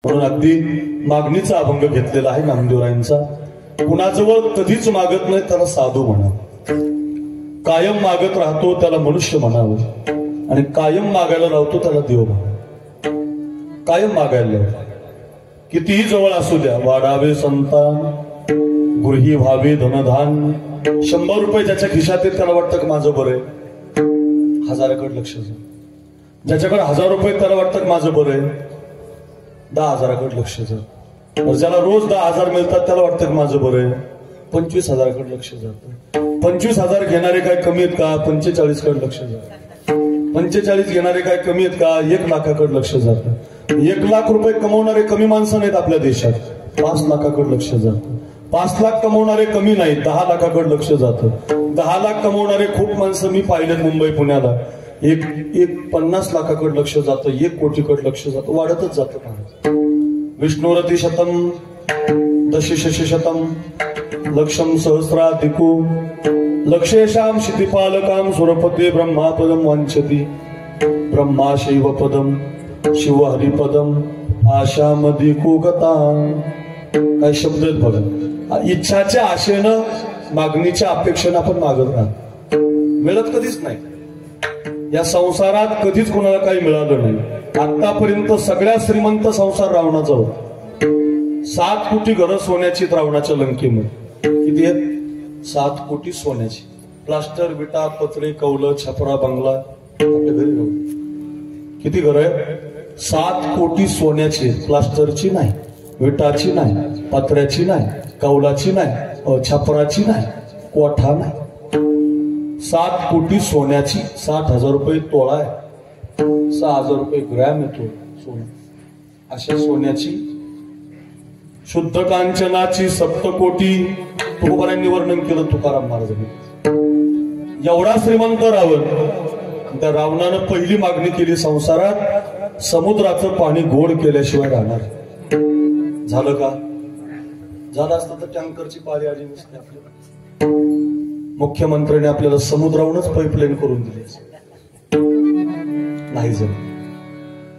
म्हणून अगदी मागणीचा अभंग घेतलेला आहे नामदेवरायांचा. कुणाजवळ कधीच मागत नाही त्याला साधू म्हणावं, कायम मागत राहतो त्याला मनुष्य म्हणावं, आणि कायम मागायला लावतो त्याला देव म्हणावं. कायम मागायला लावतो, कितीही जवळ असू द्या. वाढावे संतान, गृही व्हावे धनधान. 100 रुपये ज्याच्या खिशात आहेत त्याला वाटतं की माझं बरं आहे, 1000कडे लक्ष जातं. ज्याच्याकडे 1000 रुपये त्याला वाटतं की माझं बरं आहे, 10,000कडे लक्ष जातं. ज्याला रोज 10,000 मिळतात त्याला वाटतं की माझं बरं आहे, 25,000कडे लक्ष जातं. 25,000 घेणारे काय कमी आहेत का, 45कडे लक्ष जातं. 45 घेणारे काय कमी आहेत का, 1 लाखाकडे लक्ष जातं. 1 लाख रुपये कमवणारे कमी माणसं नाहीत आपल्या देशात, 5 लाखाकडे लक्ष जातं. 5 लाख कमवणारे कमी नाहीत, 10 लाखाकडे लक्ष जातं. 10 लाख कमवणारे खूप माणसं मी पाहिलेत मुंबई पुण्याला, एक 50 लाखाकडे लक्ष जातं, 1 कोटीकडे लक्ष जातं, वाढतच जातं. विष्णुरती शतम दशशश शतम लक्षम सहस्राधिको लक्षेशाम क्षितिपालकाम सुरपते ब्रह्मापदम वांछति ब्रह्मा शैवपदम शिव हरिपदम आशामधिको गता. काय शब्द आहेत बघा. इच्छाच्या आशेनं, मागणीच्या अपेक्षेनं आपण मागत राहतो, मिळत कधीच नाही. या संसारात कधीच कोणाला काही मिळालं नाही. आतापर्यंत सगळ्यात श्रीमंत संसार रावणाचा होता. 7 कोटी घरं सोन्याची रावणाच्या लंकेमध्ये. किती आहेत? 7 कोटी सोन्याची. प्लास्टर, विटा, पत्रे, कौलं, छपरा, बंगला आपल्या घरी राहू. किती घर आहे? 7 कोटी सोन्याची. प्लास्टरची नाही, विटाची नाही, पत्र्याची नाही, कौलाची नाही, छपराची नाही, कोठा नाही. 7 कोटी सोन्याची. 60,000 रुपये तोळा आहे, 6,000 रुपये ग्रॅम येतो सोनं. अशा सोन्याची, शुद्ध कांचनाची 7 कोटी. तुकोबारांनी वर्णन केलं तुकाराम महाराजांनी. एवढा श्रीमंत रावण, त्या रावणानं पहिली मागणी केली संसारात, समुद्राचं पाणी गोड केल्याशिवाय राहणार. झालं का? झालं असतं तर टँकरची पारी आली नसते आपल्याला. मुख्यमंत्र्यांनी आपल्याला समुद्रावरूनच पाईपलाईन करून दिली. नाही झालं.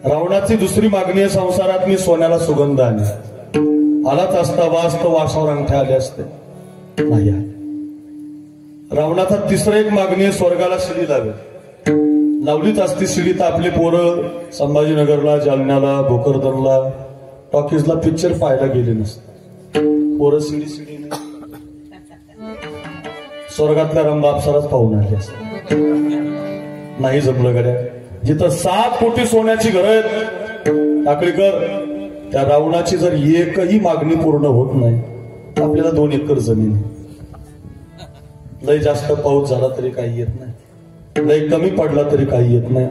रावणाची दुसरी मागणी आहे संसारात, मी सोन्याला सुगंध आणला. आलाच असता वास तर वासावर अंगठ्या आले असते, नाही आले. रावणाचा तिसरा एक मागणी आहे, स्वर्गाला शिडी लावे. लावलीच असती शिडी तर आपले पोरं संभाजीनगरला, जालन्याला, भोकरदनला, टॉकीजला पिक्चर पाहायला गेले नसते. पोरं शिडी शिडी स्वर्गातल्या रंबापसाराच पाहून आले असते. नाही जमलं गड्या. जिथं 7 कोटी सोन्याची घरं आहेत टाकळीकर, त्या रावणाची जर एकही मागणी पूर्ण होत नाही, आपल्याला 2 एकर जमीन. लय जास्त पाऊस झाला तरी काही येत नाही, लय कमी पडला तरी काही येत नाही.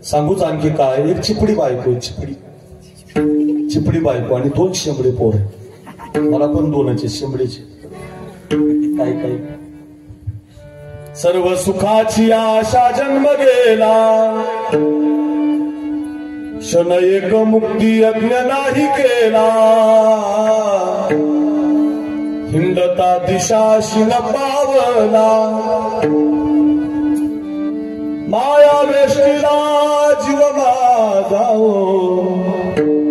सांगूच आणखी काय, एक चिपडी बायको आहे, चिपडी बायको आणि 2 शेंबडे पोर. मला पण 2च शेंबडीचे. काही काही सर्व सुखाची आशा जन्म गेला, क्षण एक मुक्ती यज्ञ नाही केला. हिंडता दिशाशी न पावला, माया वेष्टीला जीव माझा,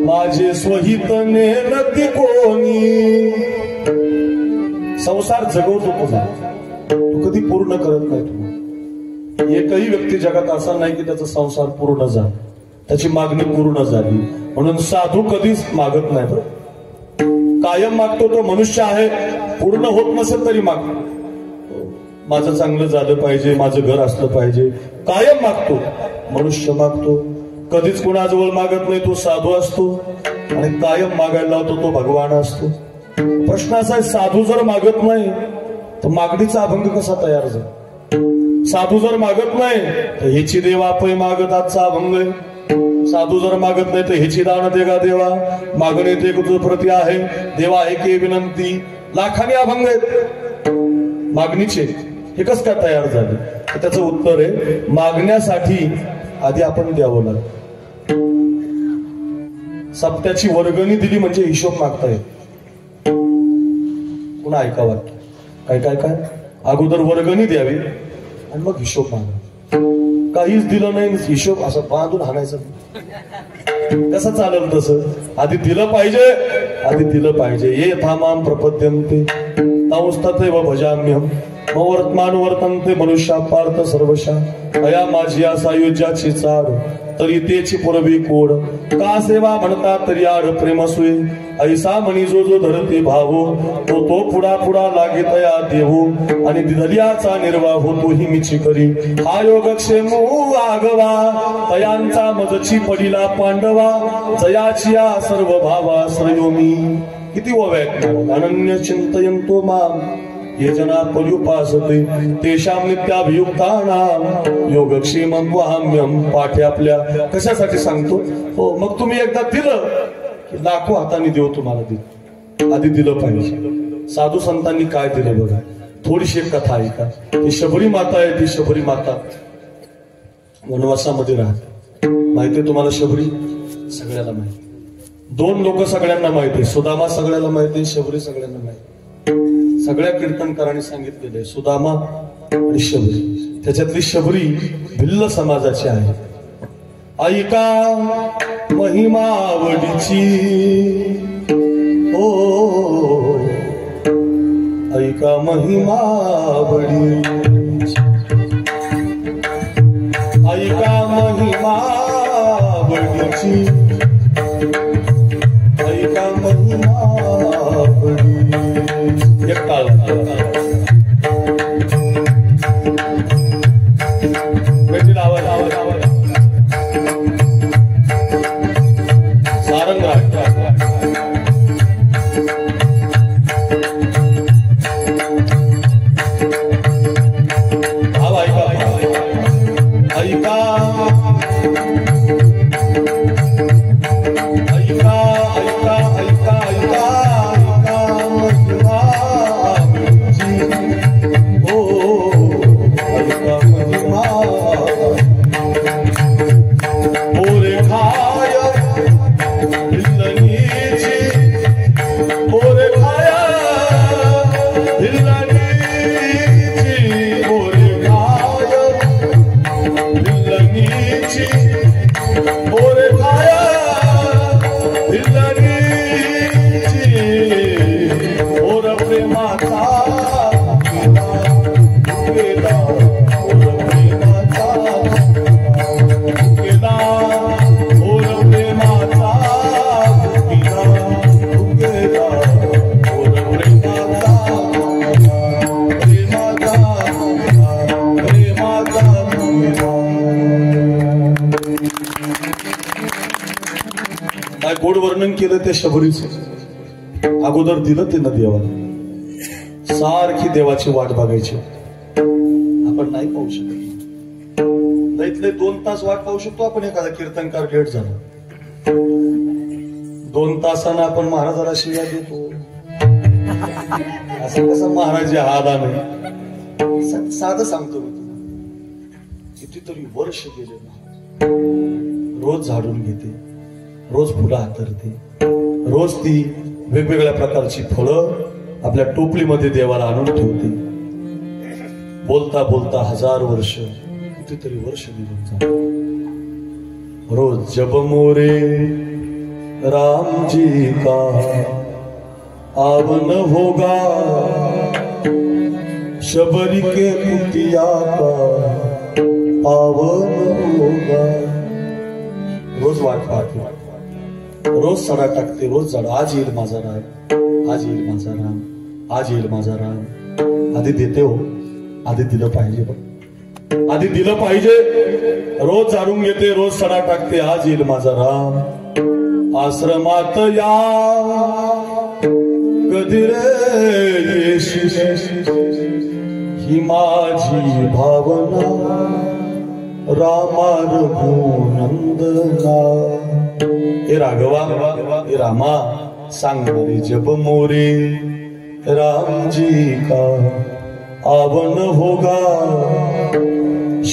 माझे स्वहित नेरती कोणी. संसार जगवतो तुझा, तू कधी पूर्ण करत नाही. तू एकही व्यक्ती जगात असा नाही की त्याचा संसार पूर्ण झाला, त्याची मागणी पूर्ण झाली. म्हणून साधू कधीच मागत नाही. बरं, कायम मागतो. तो मनुष्य आहे, पूर्ण होत नसेल तरी मागतो. माझं चांगलं झालं पाहिजे, माझं घर असलं पाहिजे, कायम मागतो. मनुष्य मागतो, कधीच कुणाजवळ मागत नाही. तो साधू असतो आणि कायम मागायला लावतो, तो भगवान असतो. प्रश्न असा आहे, साधू जर मागत नाही तर मागणीचा अभंग कसा तयार झाला? साधू जर मागत नाही तर ह्याची देवा पै मागत आजचा अभंग आहे. साधू जर मागत नाही तर ह्याची दान देगा देवा, मागणे ते तुझ प्रती आहे देवा, एके विनंती. लाखांनी अभंग आहेत मागणीचे. हे कसं काय तयार झाले? त्याचं उत्तर आहे, मागण्यासाठी आधी आपण द्यावं लागतं. सप्त्याची वर्गणी दिली म्हणजे हिशोब मागता येत. पुन्हा ऐका वाक्य, काय काय काय, अगोदर वर्गणी द्यावी आणि मग हिशोब मागा. काहीच दिलं नाही, हिशोब असं बांधून हाणायचं. कसं चालेल तसं? आधी दिलं पाहिजे, आधी दिलं पाहिजे. ये थामाम प्रपद्यन्ते तंस्तथैव भजाम्यहम् वर्तमान वर्तन्ते मनुष्या पार्थ सर्वशा. अया माझी सायुज्याची चाड तरी तेची पुरवी कोड. का सेवा म्हणतात तरी आड प्रेमसुये. ऐसा मनी जो जो धरते भावो तो तो पुढा पुढा लागे तया देवो. आणि दर्याचा निर्वाह होतो ही मिची करी. हा योगक्षेमो आगवा तयांचा मजची पडिला पांडवा. जयाचिया सर्व भावा श्रयोमी. किती ओव्यात अनन्य चिंतयंतो माम ये जना पर्युपासते तेषां नित्याभियुक्तानां योगक्षेमं वहाम्यं. पाठे आपल्या कशासाठी सांगतो हो. मग तुम्ही एकदा दिलं की लाखो हाताने देव तुम्हाला देईल. आधी दिलं पाहिजे. साधू संतांनी काय दिलं बघा. थोडीशी कथा ऐका. ती शबरी माता आहे. ती शबरी माता वनवासामध्ये राहते. माहितीये तुम्हाला शबरी? सगळ्याला माहिती. दोन लोक सगळ्यांना माहिती. सुदामा सगळ्याला माहिती, शबरी सगळ्यांना माहिती. सगळ्या कीर्तनकारांनी सांगितलेलं आहे सुदामा आणि शबरी. त्याच्यातली शबरी भिल्ल समाजाची आहे. ऐका महिमावडीची ओ ऐका महिमावडी. ऐका महिमावडीची ऐका महिमावडी. एक काळ आवाज आवाज आवाज सारंग भाव ऐका ऐका ऐका ऐका ऐका ऐका गोड वर्णन केलं त्या शबरीचं. अगोदर दिलं ते न देवाला. सारखी देवाची वाट बघायची. आपण नाही पाहू शकत. लईतले 2 तास वाट पाहू शकतो आपण. एखादा कीर्तनकार लेट झाला 2 तासानं आपण महाराजाला शिव्या देतो. असं कसं महाराज हादा नाही. साधं सांगतो मी तुला. कितीतरी वर्ष गेले ना. रोज झाडून घेते, रोज फुलं हातरते, रोज ती वेगवेगळ्या प्रकारची फळं आपल्या टोपलीमध्ये देवाला आणून ठेवते. बोलता बोलता 1000 वर्ष कितीतरी वर्ष निघून जातात. रोज जब मोरे राम जी का आवन होगा शबरी के कुटिया का पावन होगा. रोज वाट पाहते, रोज सडा टाकते, रोज झाड. आज येईल माझा राम, आज येईल माझा राम, आज येईल माझा राम. आधी देते हो. आधी दिलं पाहिजे बघ. आधी दिलं पाहिजे. रोज झाडून घेते, रोज सडा टाकते. आज येईल माझा राम. आश्रमात या कधी रे ही माझी भावना रामा रघुनंदना. हे राघवा, हे रामा सांगणारे जब मोरे राम जी का आवन होगा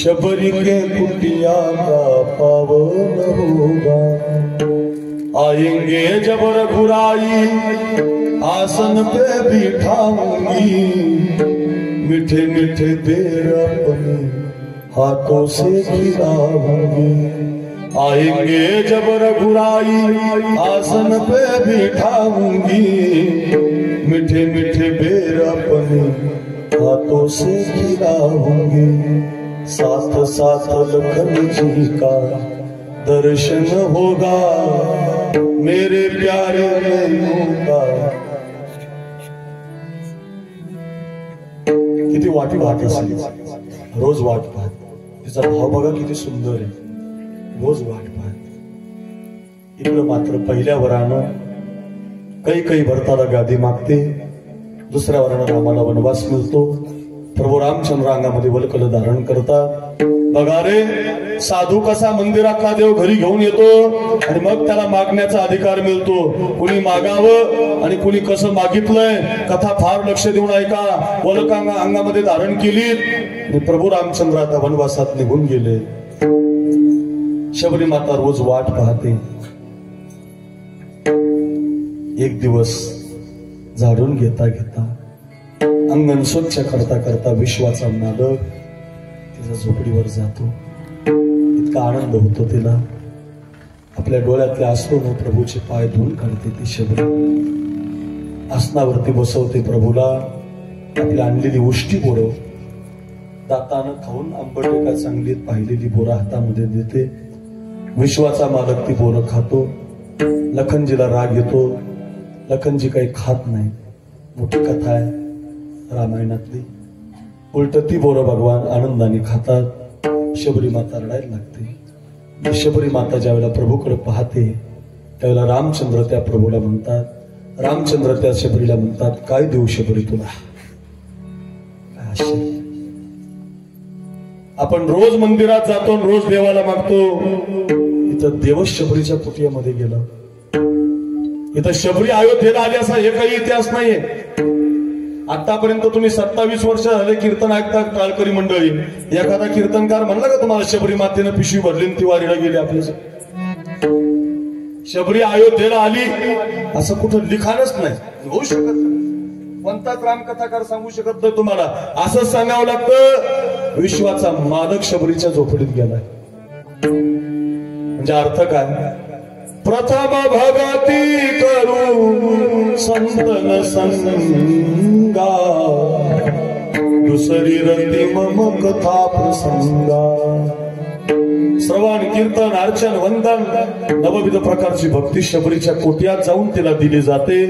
शबरी के कुटिया का पावन होगा. आएंगे जब रघुराई आसन पे बिठाऊंगी मीठे मीठे बेर अपने हाथों से खिलाऊंगी. आएंगे जब रघुराई आसन पे बिठाऊंगी, मीठे मीठे बेर अपने हाथों से खिलाऊंगी, साथ साथ लखन जी का दर्शन होगा, मेरे प्यारे का। किती वाटी वाट असेल, रोज वाट पाहत, तिचा भाव बघा किती सुंदर आहे, रोज वाट पाहत. इकडं मात्र पहिल्या वरानं काही भरताला गादी मागते, दुसऱ्या वरानं रामाला वनवास मिळतो. प्रभू रामचंद्र अंगामध्ये वल्कल धारण करतात. बघा रे साधू कसा मंदिरातला देव घरी घेऊन येतो आणि मग त्याला मागण्याचा अधिकार मिळतो. कुणी मागावं आणि कुणी कसं मागितलंय, कथा फार लक्ष देऊन ऐका. वल्कांगा अंगामध्ये धारण केली आणि प्रभू रामचंद्र आता वनवासात निघून गेले. शबरी माता रोज वाट पाहते. एक दिवस झाडून घेता घेता, अंगण स्वच्छ करता करता विश्वाचा मालक तिच्या झोपडीवर जातो. इतका आनंद होतो तिला. आपल्या डोळ्यातले अश्रूने प्रभूचे पाय धुवून काढते ती शबरी. आसनावरती बसवते प्रभूला. आपली आणलेली उष्टी बोरं दातानं खाऊन आंबट एका चांगलीत पाहिलेली बोरं हातामध्ये देते. विश्वाचा मालक ती बोरं खातो. लखनजीला राग येतो. लखनजी काही खात नाही. मोठी कथा आहे रामायणातली. उलट ती बोरं भगवान आनंदाने खातात. शबरी माता रडायला लागते. शबरी माता ज्यावेळेला प्रभूकडे पाहते त्यावेळेला रामचंद्र त्या प्रभूला म्हणतात, रामचंद्र त्या शबरीला म्हणतात, काय देऊ शबरी तुला? काय आश्चर्य. आपण रोज मंदिरात जातो, रोज देवाला मागतो. इथं देवच शबरीच्या कुटियामध्ये गेला. इथं शबरी अयोध्येला आली असा एकही इतिहास नाहीये. आतापर्यंत तुम्ही 27 वर्ष झाले कीर्तन ऐकता टाळकरी मंडळी. एखादा कीर्तनकार म्हणला का तुम्हाला शबरी मातेनं पिशवी भरली ती वारीला गेली? आपल्या शबरी अयोध्येला आली असं कुठं लिखाणच नाही, होऊ शकत नाही. कोणताच रामकथाकार सांगू शकत नाही तुम्हाला. असंच सांगावं लागतं, विश्वाचा मालक शबरीच्या झोपडीत गेलाय. म्हणजे अर्थ काय? प्रथम भगती करू संतन संगा, दुसरी रती मम कथा प्रसंगा. श्रवण कीर्तन अर्चन वंदन नवविध प्रकारची भक्ती शबरीच्या कोट्यात जाऊन तिला दिली जाते.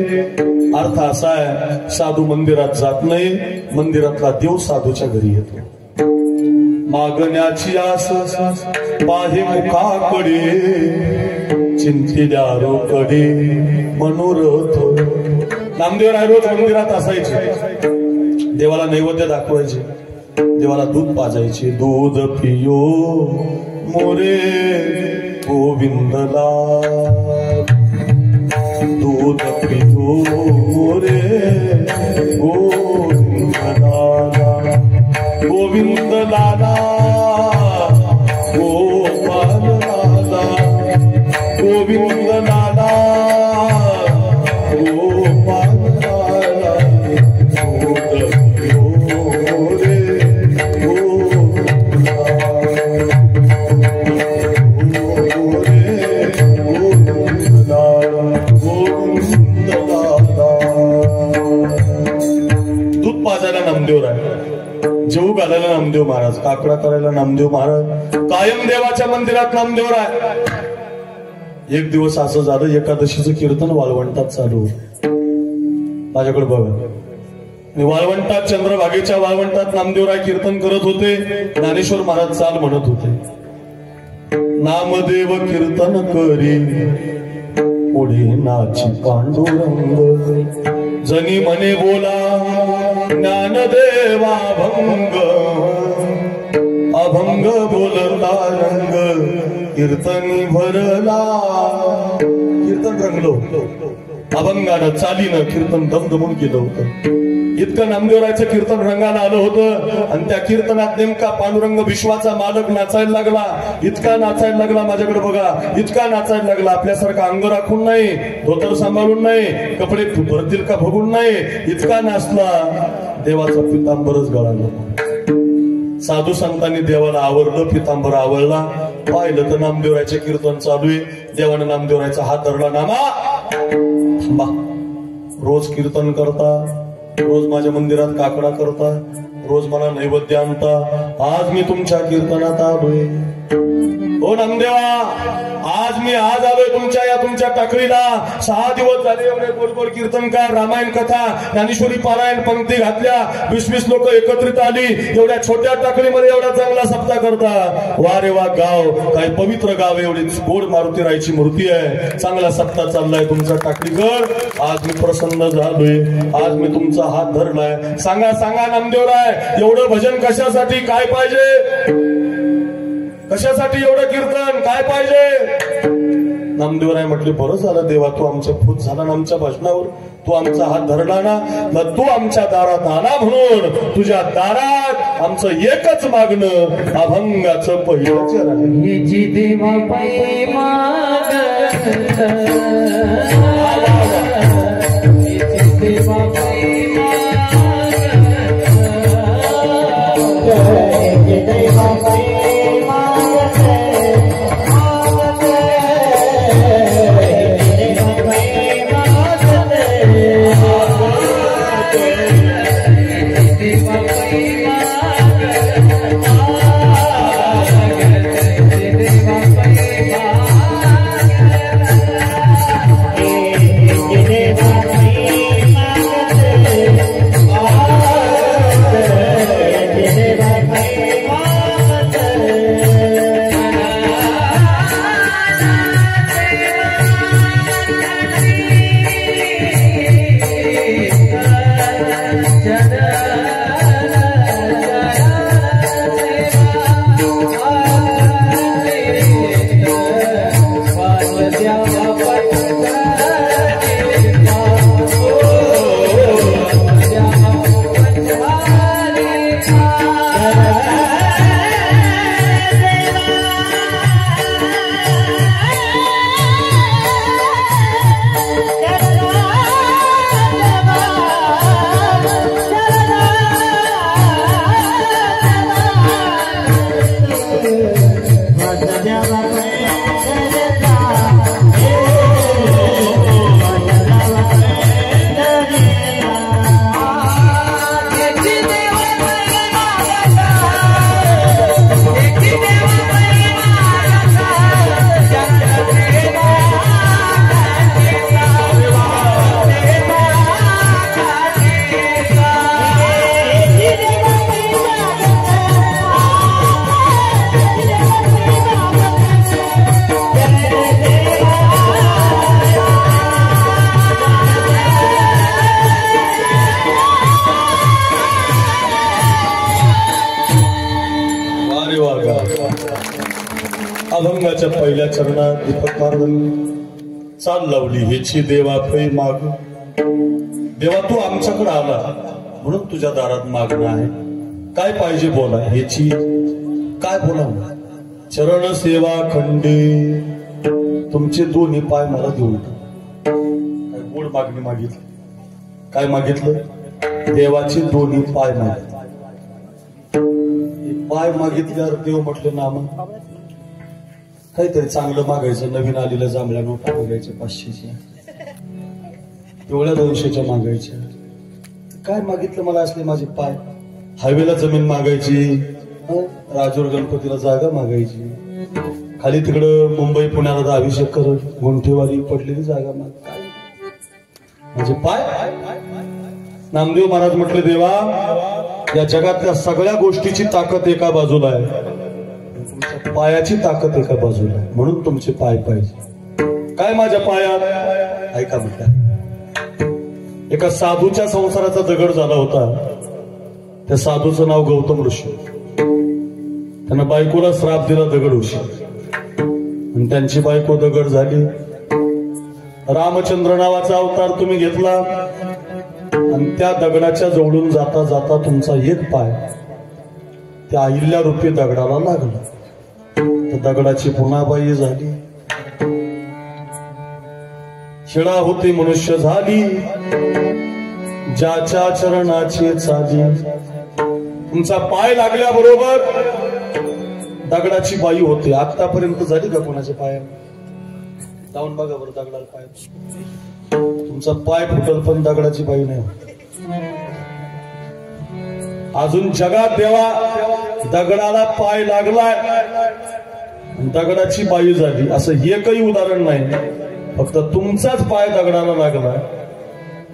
अर्थ असा आहे, साधू मंदिरात जात नाही, मंदिरातला देव साधूच्या घरी येतो. मागण्याची आस पाहे मुखाकडे, चिंतिल्या रोकडे मनोरथ. नामदेवराय रोज मंदिरात असायचे. देवाला नैवेद्य दाखवायचे, देवाला दूध पाजायचे. दूध पियो मोरे गोविंदला, दूध पियो मोरे गोविंदला, गोविंदला गोपाल लाला, गोविंद लाला गोपाल लाला, दूध पियो रे दूध पाजायला नामदेव आहे, जेवू घालायला नामदेव महाराज, काकडा करायला नामदेव महाराज, कायम देवाच्या मंदिरात नामदेव आहे. एक दिवस असं झालं, एकादशीचं कीर्तन वाळवंटात चालू. माझ्याकडे बघा, आणि वाळवंटात चंद्रभागेच्या वाळवंटात नामदेवराय कीर्तन करत होते. ज्ञानेश्वर महाराज चाल म्हणत होते, नामदेव कीर्तन करी पुढे नाची पांडुरंग, जनी म्हणे बोला ज्ञानदेवा भंग, अभंग बोलता रंग कीर्तनी भरला. कीर्तन रंगलो, अभंगानं चालीनं कीर्तन दमदमून गेलं होतं. इतकं नामदेवरायचं कीर्तन रंगाला आलं होतं. आणि त्या कीर्तनात नेमका पांडुरंग विश्वाचा मालक नाचायला लागला. इतका नाचायला लागला, माझ्याकडे बघा, इतका नाचायला लागला. आपल्यासारखा अंग राखून नाही, धोतर सांभाळून नाही, कपडे भरतील का बघून नाही, इतका नाचला. देवाचा पितांबरच गळाला. साधू संतांनी देवाला आवडलं, पितांबर आवडला. पाहिलं तर नामदेवरायचे कीर्तन चालू आहे. देवाने नामदेवरायचा हात धरला. नामा थांबा, रोज कीर्तन करता, रोज माझ्या मंदिरात काकडा करता, रोज मला नैवेद्य आणता, आज मी तुमच्या कीर्तनात आलोय. ओ नामदेवा, आज आलोय तुमच्या टाकळीला. 6 दिवस झाले एवढे गोड गोड कीर्तनकार, रामायण कथा, ज्ञानेश्वरी पारायण पंक्ती घातल्या, 20-20 लोक एकत्रित आली. एवढ्या छोट्या टाकळीमध्ये एवढा चांगला सप्ताह करता. वा रे वा, गाव काय पवित्र गाव आहे. एवढी गोड मारुतीरायची मूर्ती आहे. चांगला सप्ताह चाललाय तुमचा टाकळीकर. आज मी प्रसन्न झालोय. आज मी तुमचा हात धरलाय. सांगा नामदेवराय, एवढं भजन कशासाठी? काय पाहिजे? कशासाठी एवढं कीर्तन? काय पाहिजे? नामदेवराय म्हटले, बरं झालं देवा, तू आमच्या फूट झाला ना आमच्या भजनावर. तू आमचा हात धरला ना, तर तू आमच्या दारात आला म्हणून तुझ्या दारात आमचं एकच मागणं, अभंगाचं पहिलं चरण. अभंगाच्या पहिल्या चरणात दीपक महाराजांनी चाल लावली. ह्याची देवा फै माग. देवा, तू आमच्याकडे आला म्हणून तुझ्या दारात मागणं आहे. काय पाहिजे बोला. ह्याची काय बोला? चरण सेवा खंडे, तुमचे दोन्ही पाय मला देऊन. काय गोड मागणी मागितली? काय मागितलं? देवाचे दोन्ही पाय मागितले. पाय मागितल्यावर देव म्हटले, नाम काहीतरी चांगलं मागायचं. नवीन आलेल्या जांभळ्या नोटा मागायच्या, 500च्या, पिवळ्या 200च्या मागायच्या. काय मागितलं मला? असले माझे पाय. हायवेला जमीन मागायची, राजूर गणपतीला जागा मागायची, खाली तिकडं मुंबई पुण्याला 10-20 एकर गुंठेवारी पडलेली जागा माग. म्हणजे पाय. नामदेव महाराज म्हटले, देवा, या जगातल्या सगळ्या गोष्टीची ताकद एका बाजूला आहे, तुमच्या पायाची ताकद एका बाजूला आहे, म्हणून तुमचे पाय पाहिजे. काय माझ्या पायात? ऐका म्हटलं, एका साधूच्या संसाराचा दगड झाला होता. त्या साधूचं नाव गौतम ऋषी. त्यांना बायकोला श्राप दिला दगड ऋषी, आणि त्यांची बायको दगड झाली. रामचंद्र नावाचा अवतार तुम्ही घेतला, आणि त्या दगडाच्या जवळून जाता जाता तुमचा एक पाय त्या अहिल्या रूपी दगडाला लागला. तर दगडाची पुन्हा बाई झाली. शिळा होती मनुष्य झाली, ज्याच्या चरणाची चाली. तुमचा पाय लागल्याबरोबर दगडाची बाई होते. आतापर्यंत झाली का कोणाच्या पायात? जाऊन बघा बरं दगडाला पाय. तुमचा पाय फुटल पण दगडाची बाई नाही. अजून जगात देवा दगडाला पाय लागलाय, दगडाची बाई झाली असं एकही उदाहरण नाही. फक्त तुमचाच पाय दगडाला लागलाय.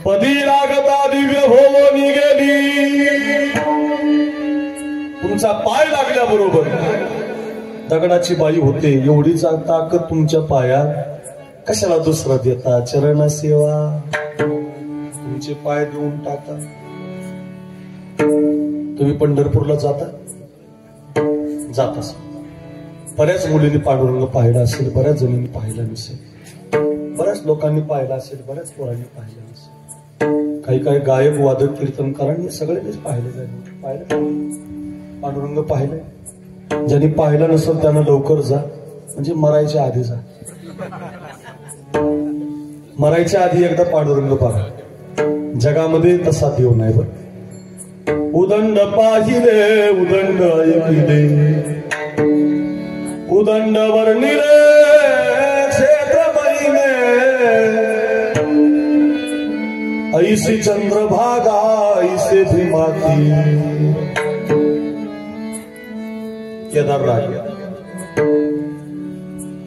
पदी लागता दिव्य होऊन गेली. तुमचा पाय लागल्याबरोबर दगडाची बाई होते. एवढीच ताकद तुमच्या पायात, कशाला दुसरं देता? चरण सेवा. तुमचे पाय देऊन टाका. तुम्ही पंढरपूरला जाता बऱ्याच मुलींनी पांडुरंग पाहिला असेल, बऱ्याच जणींनी पाहिला नसेल, बऱ्याच लोकांनी पाहिला असेल, बऱ्याच पोरांनी पाहिलं नसेल. काही काही गायक वादक कीर्तनकारांनी सगळ्यांनीच पाहिलं जाईल. पाहिलं पांडुरंग पाहिलंय. ज्यांनी पाहिलं नसेल त्यानं लवकर जा, म्हणजे मरायच्या आधी जा. मरायच्या आधी एकदा पांडुरंग पहा. जगामध्ये तसा देव नाही बरं. उदंड पाहिले उदंड ऐकिले, उदंड वर्णिले क्षेत्र महिने, ऐसी चंद्रभागा ऐसे भीमाती. केदारराज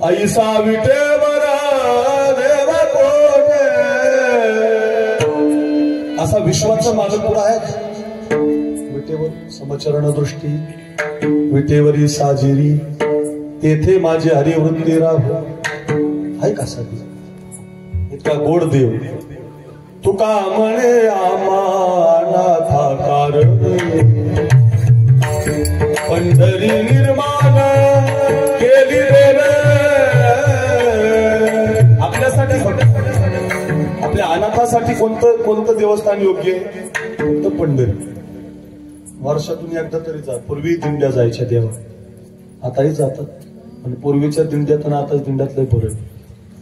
ऐसा विटेवर देव कोठे. असा विश्वाचा मालक पुढे आहे. विटेवर समचरण दृष्टी, विटेवरी साजिरी, तेथे माझे हरिवृत्ती राहू. आहे का साधी इतका गोड देव. तुका म्हणे आम्हाला पंढरी निर्माण केली रे. आपल्यासाठी आपल्या अनाथासाठी कोणतं देवस्थान योग्य आहे? फक्त पंढरी. वर्षातून एकदा तरी जा. पूर्वी दिंड्या जायच्या देवा, आताही जातात. आणि पूर्वीच्या दिंड्यात आणि आताच दिंड्यात लय फरक.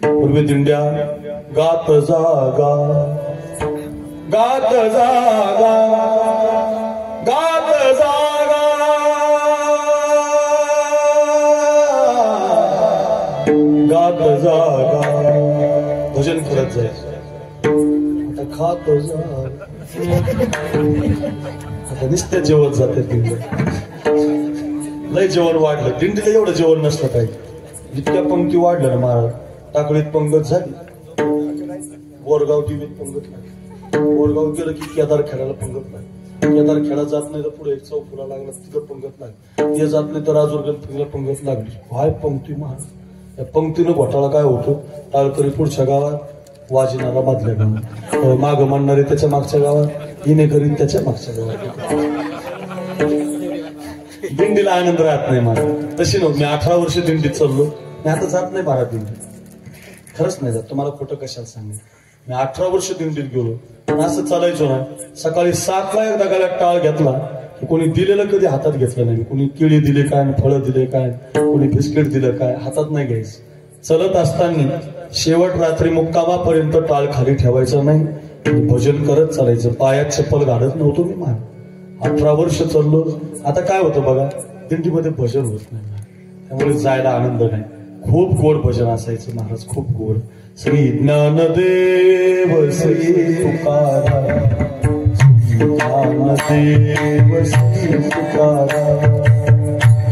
पूर्वी दिंड्या गात जागा गात जागा गात जागा गात जागा भजन करत जायचं. आता खात जागा. आता नुसत्या जेवण जाते दिंड्या. लय जेवण वाढलं. दिंडीला एवढं जेवण नसलं पाहिजे. जितक्या पंक्ती वाढलं ना महाराज. टाकळीत पंगत झाली, बोरगाव टीव्हीत पंगत लागली. बोरगाव गेलं की केदार खेळायला पंगत लागली. केदार खेळा जात नाही तर पुढे एक चौफुला लागला तिथं पंगत लागली. ते जात नाही तर राजूर गणपतीला पंगत लागली. काय पंक्ती महाराज. या पंक्तीनं घोटाळा काय होतो? टाळकरी पुढच्या गावात, वाजिनाला मधल्या गावात, माग म्हणणारे त्याच्या मागच्या गावात, इने करीन त्याच्या मागच्या गावात. दिंडीला आनंद राहत नाही मला. तशी नव्हती. मी 18 वर्ष दिंडीत चाललो. मी आता जात नाही महाराज दिंडीत. खरंच नाही जात. तुम्हाला खोटं कशाला सांगेल. मी 18 वर्ष दिंडीत गेलो. असं चालायचो ना. सकाळी 7ला एकदा गळ्यात टाळ घेतला की कोणी दिलेलं कधी हातात घेतलं नाही. कोणी केळी दिले काय, फळं दिले काय, कोणी बिस्किट दिलं काय, हातात नाही घ्यायचं. चलत असताना शेवट रात्री मुक्कामापर्यंत टाळ खाली ठेवायचं नाही. भजन करत चालायचं. पायात चप्पल घालत नव्हतो मी महाराज. 18 वर्ष चाललो. आता काय होतं बघा, दिंडीमध्ये भजन होत नाही. त्यामुळे जायला आनंद नाही. खूप गोड भजन असायचं महाराज, खूप गोड. श्री ज्ञानदेव श्री तुकाराम, ज्ञानदेव श्री तुकाराम,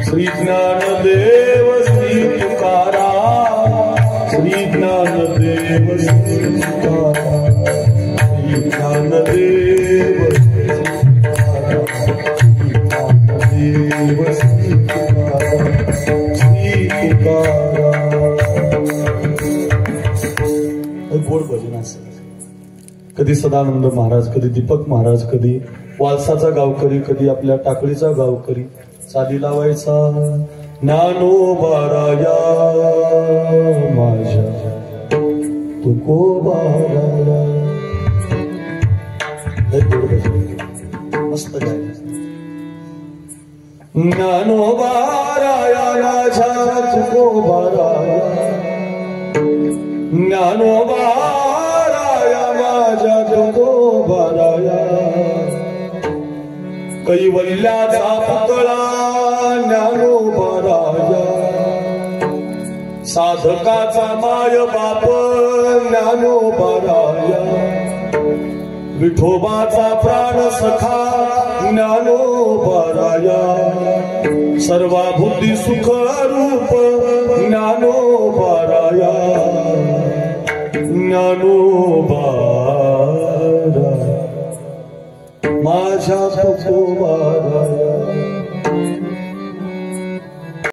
श्री ज्ञानदेव श्री तुकाराम, श्री ज्ञानदेव श्री तुकाराम, श्री ज्ञानदेव श्री तुकाराम, श्री तुकाराम. गोड भजन असेल. कधी सदानंद महाराज, कधी दीपक महाराज, कधी वालसाचा गावकरी, कधी आपल्या टाकळीचा गावकरी चाली लावायचा. ज्ञानोबाराया माझ्या तुकोबाराया. मस्त गायला. ज्ञानोबाराया माझ्या तुकोबाराया, ज्ञानोबाराया माझ्या तुकोबाराया. कैवल्याचा पुतळा ज्ञानोबाराया, साधकाचा माय बाप ज्ञानोबाराया, विठोबाचा प्राण सखा ज्ञानोबाराया, सर्वा बुद्धी सुख रूप ज्ञानोबाराया, ज्ञानोबाराया माझ्या तुकोबाराया.